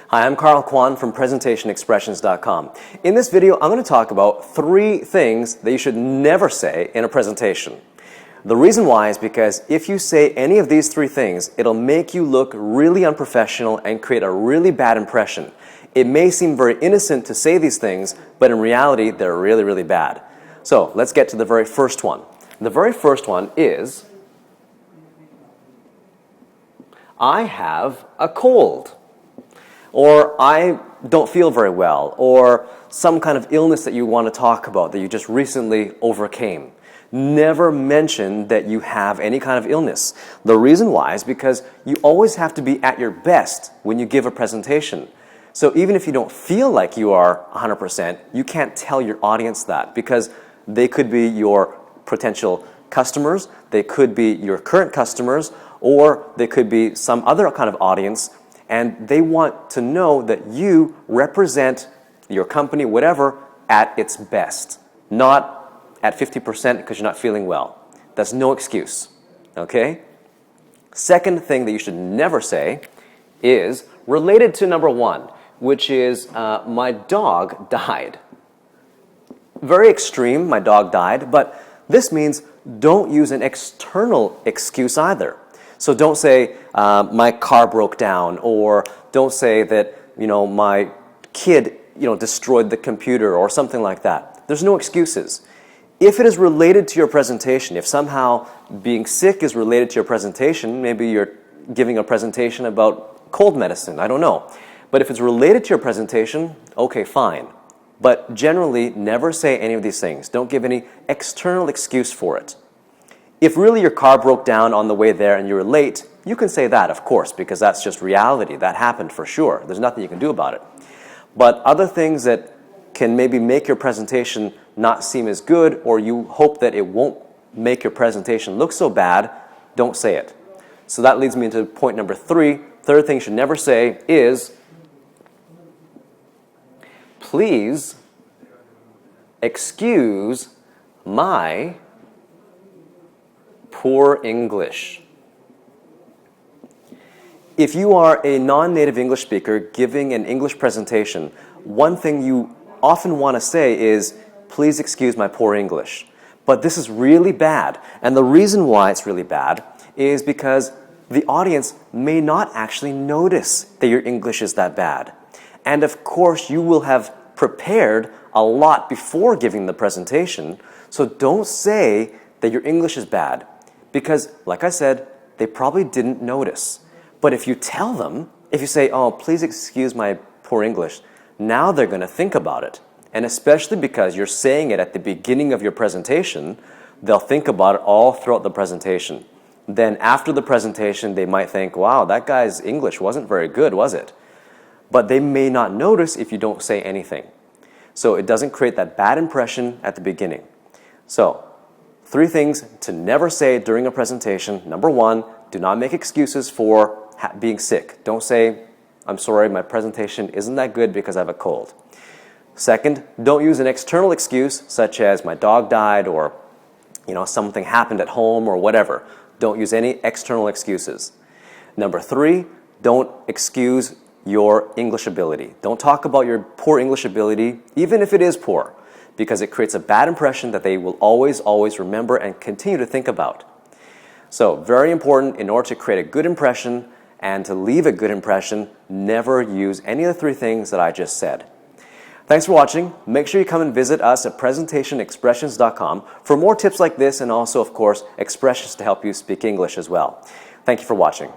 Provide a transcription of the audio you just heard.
Hi, I'm Carl Kwan from PresentationExpressions.com. In this video, I'm going to talk about 3 things that you should never say in a presentation. The reason why is because if you say any of these 3 things, it'll make you look really unprofessional and create a really bad impression. It may seem very innocent to say these things, but in reality, they're really, really bad. So let's get to the very first one. The very first one is, I have a cold, or I don't feel very well, or some kind of illness that you want to talk about that you just recently overcame. Never mention that you have any kind of illness. The reason why is because you always have to be at your best when you give a presentation. So even if you don't feel like you are 100%, you can't tell your audience that because they could be your potential customers, they could be your current customers, or they could be some other kind of audience, and they want to know that you represent your company, whatever, at its best, not at 50% because you're not feeling well. That's no excuse, okay? Second thing that you should never say is related to number 1, which is my dog died. Very extreme, my dog died, but this means don't use an external excuse either. So don't say my car broke down, or don't say that my kid destroyed the computer or something like that. There's no excuses. If it is related to your presentation, if somehow being sick is related to your presentation, maybe you're giving a presentation about cold medicine, I don't know. But if it's related to your presentation, okay, fine. But generally, never say any of these things. Don't give any external excuse for it. If really your car broke down on the way there and you were late, you can say that, of course, because that's just reality. That happened for sure. There's nothing you can do about it. But other things that can maybe make your presentation not seem as good, or you hope that it won't make your presentation look so bad, don't say it. So that leads me into point number 3. Third thing you should never say is, please excuse my poor English. If you are a non-native English speaker giving an English presentation, one thing you often want to say is, please excuse my poor English. But this is really bad. And the reason why it's really bad is because the audience may not actually notice that your English is that bad. And of course, you will have prepared a lot before giving the presentation, so don't say that your English is bad. Because, like I said, they probably didn't notice. But if you tell them, if you say, oh, please excuse my poor English, now they're going to think about it. And especially because you're saying it at the beginning of your presentation, they'll think about it all throughout the presentation. Then after the presentation, they might think, wow, that guy's English wasn't very good, was it? But they may not notice if you don't say anything. So it doesn't create that bad impression at the beginning. So 3 things to never say during a presentation. Number 1, do not make excuses for being sick. Don't say, I'm sorry, my presentation isn't that good because I have a cold. Second, don't use an external excuse such as my dog died, or something happened at home, or whatever. Don't use any external excuses. Number 3, don't excuse your English ability. Don't talk about your poor English ability, even if it is poor, because it creates a bad impression that they will always, always remember and continue to think about. So, very important, in order to create a good impression and to leave a good impression, never use any of the 3 things that I just said. Thanks for watching. Make sure you come and visit us at PresentationExpressions.com for more tips like this, and also, of course, expressions to help you speak English as well. Thank you for watching.